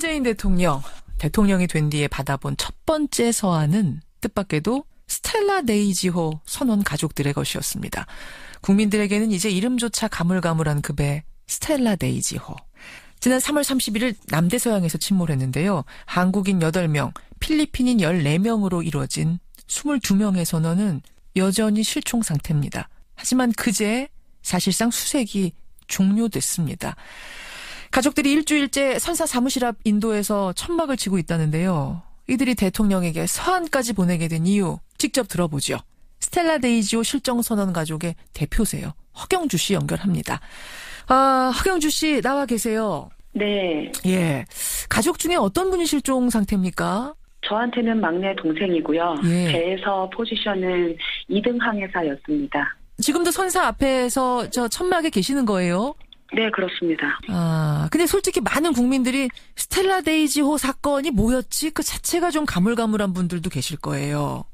문재인 대통령이 된 뒤에 받아본 첫 번째 서한은 뜻밖에도 스텔라 데이지호 선원 가족들의 것이었습니다. 국민들에게는 이제 이름조차 가물가물한 급의 스텔라 데이지호. 지난 3월 31일 남대서양에서 침몰했는데요. 한국인 8명, 필리핀인 14명으로 이루어진 22명의 선원은 여전히 실종 상태입니다. 하지만 그제 사실상 수색이 종료됐습니다. 가족들이 일주일째 선사 사무실 앞 인도에서 천막을 치고 있다는데요. 이들이 대통령에게 서한까지 보내게 된 이유 직접 들어보죠. 스텔라 데이지호 실종선원 가족의 대표세요. 허경주 씨 연결합니다. 허경주 씨 나와 계세요. 네. 예. 가족 중에 어떤 분이 실종 상태입니까? 저한테는 막내 동생이고요. 예. 배에서 포지션은 2등 항해사였습니다. 지금도 선사 앞에서 저 천막에 계시는 거예요? 네, 그렇습니다. 근데 솔직히 많은 국민들이 스텔라 데이지호 사건이 뭐였지? 그 자체가 좀 가물가물한 분들도 계실 거예요.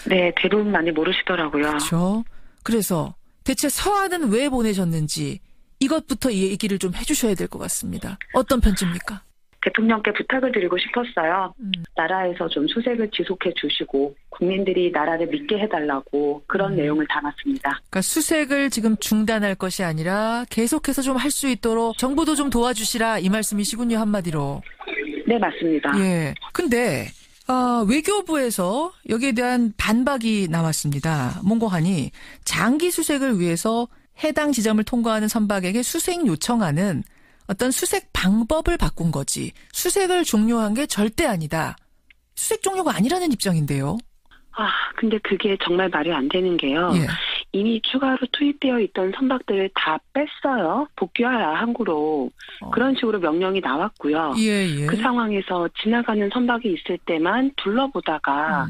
네, 대부분 많이 모르시더라고요. 그렇죠. 그래서 대체 서한은 왜 보내셨는지 이것부터 얘기를 좀 해주셔야 될 것 같습니다. 어떤 편지입니까? 대통령께 부탁을 드리고 싶었어요. 나라에서 좀 수색을 지속해 주시고 국민들이 나라를 믿게 해달라고 그런 내용을 담았습니다. 그러니까 수색을 지금 중단할 것이 아니라 계속해서 좀 할 수 있도록 정부도 좀 도와주시라 이 말씀이시군요, 한마디로. 네, 맞습니다. 예. 근데 외교부에서 여기에 대한 반박이 나왔습니다. 몽고하니 장기 수색을 위해서 해당 지점을 통과하는 선박에게 수색 요청하는 어떤 수색 방법을 바꾼 거지 수색을 종료한 게 절대 아니다. 수색 종료가 아니라는 입장인데요. 근데 그게 정말 말이 안 되는 게요. 예. 이미 추가로 투입되어 있던 선박들을 다 뺐어요. 복귀하라 항구로. 그런 식으로 명령이 나왔고요. 예. 그 상황에서 지나가는 선박이 있을 때만 둘러보다가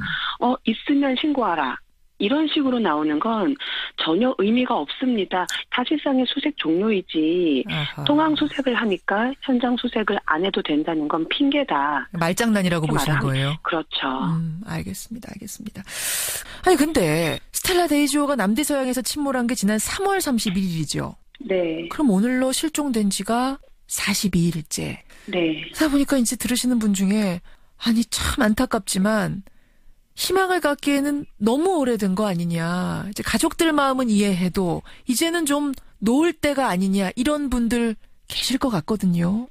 있으면 신고하라. 이런 식으로 나오는 건 전혀 의미가 없습니다. 사실상의 수색 종료이지 통항 수색을 하니까 현장 수색을 안 해도 된다는 건 핑계다. 말장난이라고 보시는 거예요? 그렇죠. 알겠습니다. 아니 근데 스텔라 데이지호가 남대서양에서 침몰한 게 지난 3월 31일이죠? 네. 그럼 오늘로 실종된 지가 42일째. 네. 그러다 보니까 이제 들으시는 분 중에 아니 참 안타깝지만 희망을 갖기에는 너무 오래된 거 아니냐. 이제 가족들 마음은 이해해도 이제는 좀 놓을 때가 아니냐. 이런 분들 계실 것 같거든요.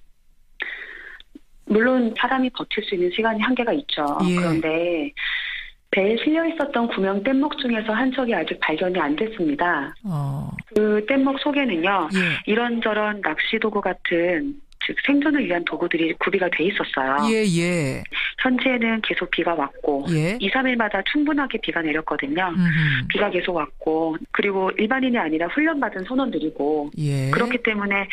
물론 사람이 버틸 수 있는 시간이 한계가 있죠. 예. 그런데 배에 실려 있었던 구명 뗏목 중에서 한 척이 아직 발견이 안 됐습니다. 그 뗏목 속에는요. 예. 이런저런 낚시 도구 같은 즉 생존을 위한 도구들이 구비가 돼 있었어요. 예. 현지에는 계속 비가 왔고 예. 2, 3일마다 충분하게 비가 내렸거든요. 비가 계속 왔고 그리고 일반인이 아니라 훈련받은 선원들이고 예. 그렇기 때문에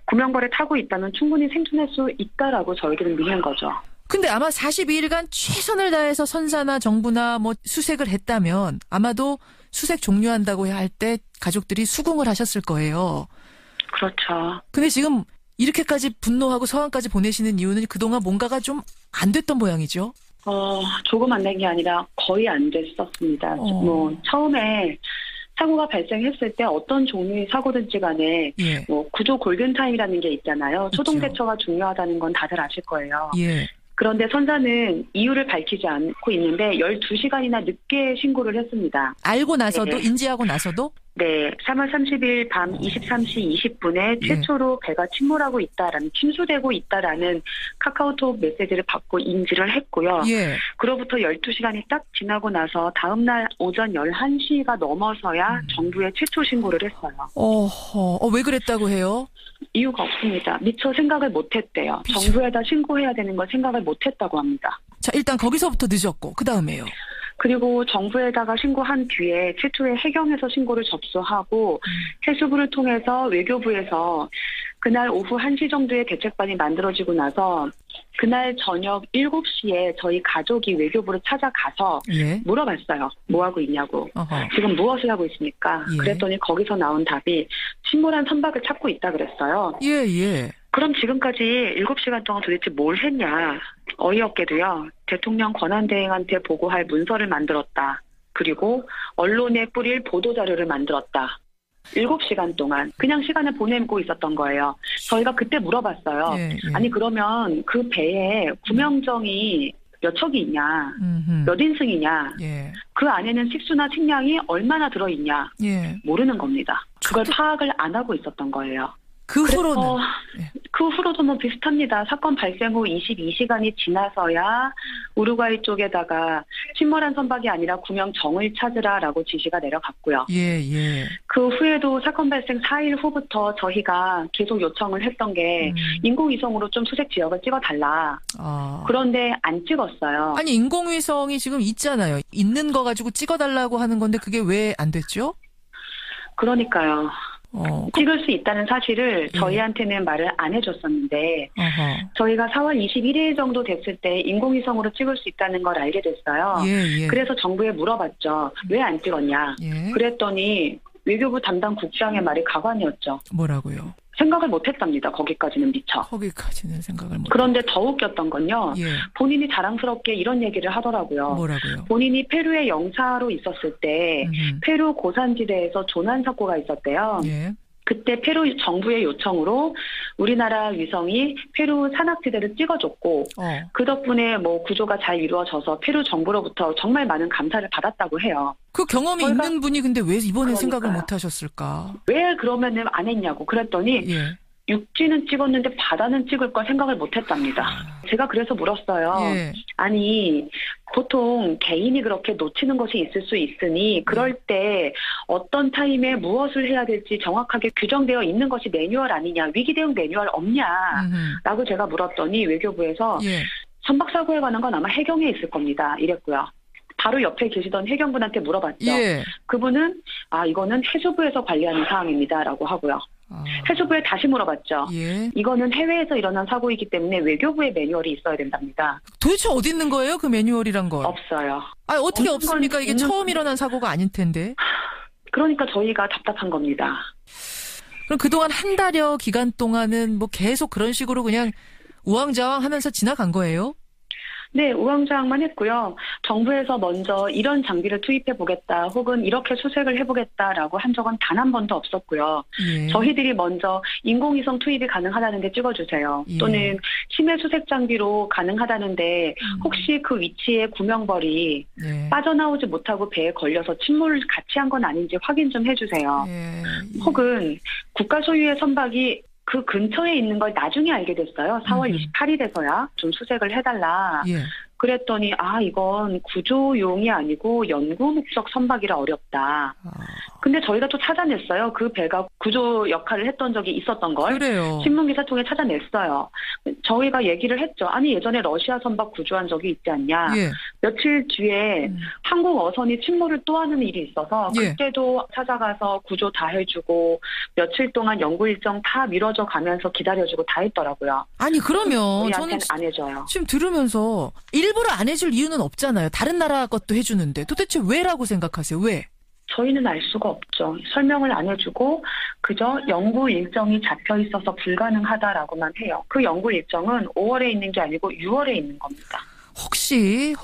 구명거래 타고 있다면 충분히 생존할 수 있다라고 저희들은 믿는 거죠. 근데 아마 42일간 최선을 다해서 선사나 정부나 뭐 수색을 했다면 아마도 수색 종료한다고 할 때 가족들이 수긍을 하셨을 거예요. 그렇죠. 근데 지금 이렇게까지 분노하고 서한까지 보내시는 이유는 그동안 뭔가가 좀 안 됐던 모양이죠? 조금 안 된 게 아니라 거의 안 됐었습니다. 처음에 사고가 발생했을 때 어떤 종류의 사고든지 간에 예. 구조 골든타임이라는 게 있잖아요. 초동 그렇죠. 대처가 중요하다는 건 다들 아실 거예요. 예. 그런데 선사는 이유를 밝히지 않고 있는데 12시간이나 늦게 신고를 했습니다. 알고 나서도 네. 인지하고 나서도? 네. 3월 30일 밤 23시 20분에 예. 최초로 배가 침몰하고 있다라는 침수되고 있다라는 카카오톡 메시지를 받고 인지를 했고요. 예. 그로부터 12시간이 딱 지나고 나서 다음날 오전 11시가 넘어서야 정부에 최초 신고를 했어요. 왜 그랬다고 해요? 이유가 없습니다. 미처 생각을 못했대요. 정부에다 신고해야 되는 걸 생각을 못했다고 합니다. 자, 일단 거기서부터 늦었고 그 다음에요. 그리고 정부에다가 신고한 뒤에 최초에 해경에서 신고를 접수하고 해수부를 통해서 외교부에서 그날 오후 1시 정도에 대책반이 만들어지고 나서 그날 저녁 7시에 저희 가족이 외교부를 찾아가서 예. 물어봤어요. 뭐 하고 있냐고. 어허. 지금 무엇을 하고 있습니까? 예. 그랬더니 거기서 나온 답이 침몰한 선박을 찾고 있다 그랬어요. 예. 그럼 지금까지 7시간 동안 도대체 뭘 했냐. 어이없게도요. 대통령 권한대행한테 보고할 문서를 만들었다. 그리고 언론에 뿌릴 보도자료를 만들었다. 7시간 동안 그냥 시간을 보내고 있었던 거예요. 저희가 그때 물어봤어요. 예, 예. 아니 그러면 그 배에 구명정이 몇 척이 있냐, 몇 인승이냐, 예. 그 안에는 식수나 식량이 얼마나 들어있냐 예. 모르는 겁니다. 그걸 파악을 안 하고 있었던 거예요. 그 후로는 그 후로도 뭐 비슷합니다. 사건 발생 후 22시간이 지나서야 우루과이 쪽에다가 침몰한 선박이 아니라 구명정을 찾으라라고 지시가 내려갔고요. 예, 예. 그 후에도 사건 발생 4일 후부터 저희가 계속 요청을 했던 게 인공위성으로 좀 수색 지역을 찍어달라. 그런데 안 찍었어요. 아니 인공위성이 지금 있잖아요. 있는 거 가지고 찍어달라고 하는 건데 그게 왜 안 됐죠? 그러니까요. 찍을 수 있다는 사실을 저희한테는 말을 안 해줬었는데 저희가 4월 21일 정도 됐을 때 인공위성으로 찍을 수 있다는 걸 알게 됐어요. 예, 예. 그래서 정부에 물어봤죠. 왜 안 찍었냐. 예. 그랬더니 외교부 담당 국장의 말이 가관이었죠. 뭐라고요? 생각을 못했답니다. 거기까지는 미처. 거기까지는 생각을 못. 그런데 더 웃겼던 건요. 예. 본인이 자랑스럽게 이런 얘기를 하더라고요. 뭐라고요? 본인이 페루의 영사로 있었을 때 페루 고산지대에서 조난 사고가 있었대요. 예. 그때 페루 정부의 요청으로 우리나라 위성이 페루 산악지대를 찍어줬고 그 덕분에 뭐 구조가 잘 이루어져서 페루 정부로부터 정말 많은 감사를 받았다고 해요. 그 경험이 있는 분이 근데 왜 이번에 그러니까요. 생각을 못 하셨을까? 왜 그러면은 안 했냐고 그랬더니 예. 육지는 찍었는데 바다는 찍을 걸 생각을 못 했답니다. 제가 그래서 물었어요. 예. 아니 보통 개인이 그렇게 놓치는 것이 있을 수 있으니 그럴 때 어떤 타임에 무엇을 해야 될지 정확하게 규정되어 있는 것이 매뉴얼 아니냐. 위기 대응 매뉴얼 없냐. 라고 제가 물었더니 외교부에서 예. 선박사고에 관한 건 아마 해경에 있을 겁니다. 이랬고요. 바로 옆에 계시던 해경분한테 물어봤죠. 예. 그분은 이거는 해수부에서 관리하는 사항입니다. 라고 하고요. 해수부에 다시 물어봤죠. 예. 이거는 해외에서 일어난 사고이기 때문에 외교부의 매뉴얼이 있어야 된답니다. 도대체 어디 있는 거예요? 그 매뉴얼이란 걸? 없어요. 어떻게 없습니까? 이게 처음 일어난 사고가 아닐 텐데. 그러니까 저희가 답답한 겁니다. 그럼 그동안 한 달여 기간 동안은 뭐 계속 그런 식으로 그냥 우왕좌왕 하면서 지나간 거예요? 네, 우왕좌왕만 했고요. 정부에서 먼저 이런 장비를 투입해보겠다 혹은 이렇게 수색을 해보겠다라고 한 적은 단 한 번도 없었고요. 예. 저희들이 먼저 인공위성 투입이 가능하다는데 찍어주세요. 예. 또는 심해 수색 장비로 가능하다는데 혹시 그 위치에 구명벌이 예. 빠져나오지 못하고 배에 걸려서 침몰을 같이 한 건 아닌지 확인 좀 해주세요. 예. 혹은 국가 소유의 선박이 그 근처에 있는 걸 나중에 알게 됐어요. 4월 28일에서야 좀 수색을 해달라. 예. 그랬더니 이건 구조용이 아니고 연구 목적 선박이라 어렵다. 근데 저희가 또 찾아냈어요. 그 배가 구조 역할을 했던 적이 있었던 걸. 그래요. 신문기사 통해 찾아냈어요. 저희가 얘기를 했죠. 아니 예전에 러시아 선박 구조한 적이 있지 않냐. 예. 며칠 뒤에 한국 어선이 침몰을 또 하는 일이 있어서 예. 그때도 찾아가서 구조 다 해주고 며칠 동안 연구 일정 다 미뤄져 가면서 기다려주고 다 했더라고요. 아니 그러면 우리한테는 저는 안 해줘요. 지금 들으면서 일부러 안 해줄 이유는 없잖아요. 다른 나라 것도 해주는데 도대체 왜라고 생각하세요? 왜? 저희는 알 수가 없죠. 설명을 안 해주고 그저 연구 일정이 잡혀 있어서 불가능하다라고만 해요. 그 연구 일정은 5월에 있는 게 아니고 6월에 있는 겁니다. 혹시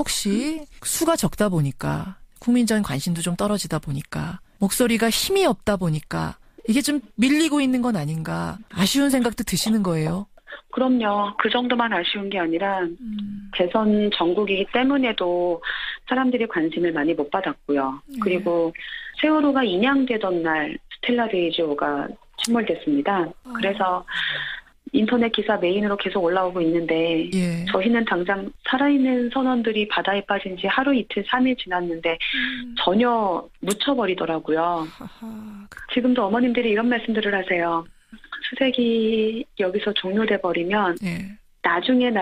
수가 적다 보니까 국민적인 관심도 좀 떨어지다 보니까 목소리가 힘이 없다 보니까 이게 좀 밀리고 있는 건 아닌가 아쉬운 생각도 드시는 거예요? 그럼요. 그 정도만 아쉬운 게 아니라 대선 전국이기 때문에도 사람들이 관심을 많이 못 받았고요. 그리고 세월호가 인양되던 날 스텔라 데이지호가 침몰됐습니다. 그래서 인터넷 기사 메인으로 계속 올라오고 있는데 예. 저희는 당장 살아있는 선원들이 바다에 빠진 지 하루 이틀 3일 지났는데 전혀 묻혀버리더라고요. 지금도 어머님들이 이런 말씀들을 하세요. 수색이 여기서 종료돼 버리면 예. 나중에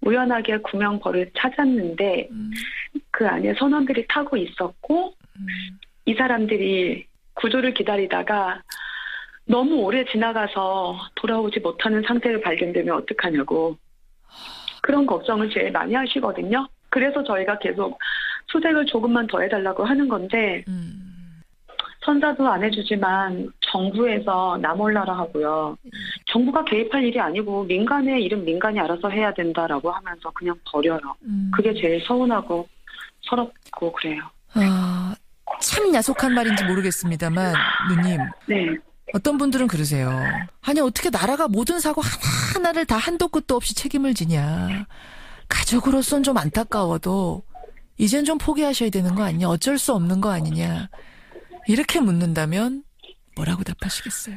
우연하게 구명벌을 찾았는데 그 안에 선원들이 타고 있었고 이 사람들이 구조를 기다리다가 너무 오래 지나가서 돌아오지 못하는 상태를 발견되면 어떡하냐고 그런 걱정을 제일 많이 하시거든요. 그래서 저희가 계속 수색을 조금만 더 해달라고 하는 건데 선사도 안 해주지만 정부에서 나 몰라라 하고요. 정부가 개입할 일이 아니고 민간의 일은 민간이 알아서 해야 된다라고 하면서 그냥 버려요. 그게 제일 서운하고 서럽고 그래요. 참 야속한 말인지 모르겠습니다만 누님. 네. 어떤 분들은 그러세요. 아니 어떻게 나라가 모든 사고 하나하나를 다 한도 끝도 없이 책임을 지냐. 가족으로선 좀 안타까워도 이젠 좀 포기하셔야 되는 거 아니냐. 어쩔 수 없는 거 아니냐. 이렇게 묻는다면 뭐라고 답하시겠어요?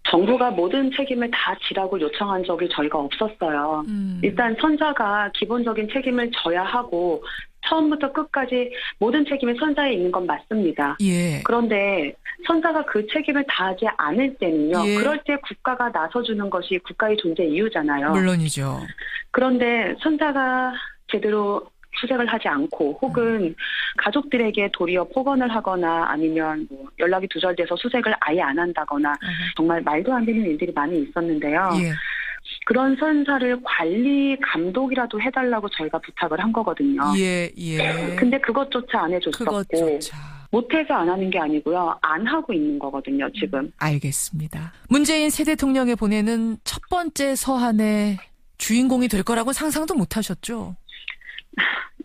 정부가 모든 책임을 다 지라고 요청한 적이 저희가 없었어요. 일단 선사가 기본적인 책임을 져야 하고 처음부터 끝까지 모든 책임이 선사에 있는 건 맞습니다. 예. 그런데 선사가 그 책임을 다하지 않을 때는요. 예. 그럴 때 국가가 나서주는 것이 국가의 존재 이유잖아요. 물론이죠. 그런데 선사가 제대로 수색을 하지 않고 혹은 가족들에게 도리어 폭언을 하거나 아니면 뭐 연락이 두절돼서 수색을 아예 안 한다거나 정말 말도 안 되는 일들이 많이 있었는데요. 예. 그런 선사를 관리 감독이라도 해달라고 저희가 부탁을 한 거거든요. 예, 예. 근데 그것조차 안 해줬었고 그것조차. 못해서 안 하는 게 아니고요. 안 하고 있는 거거든요, 지금. 알겠습니다. 문재인 새 대통령에 보내는 첫 번째 서한의 주인공이 될 거라고 상상도 못 하셨죠?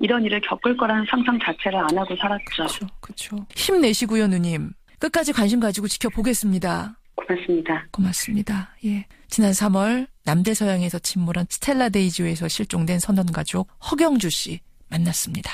이런 일을 겪을 거라는 상상 자체를 안 하고 살았죠. 그렇죠. 그렇죠. 힘내시고요, 누님. 끝까지 관심 가지고 지켜보겠습니다. 고맙습니다. 고맙습니다. 예. 지난 3월 남대서양에서 침몰한 스텔라 데이지호에서 실종된 선원가족 허경주 씨 만났습니다.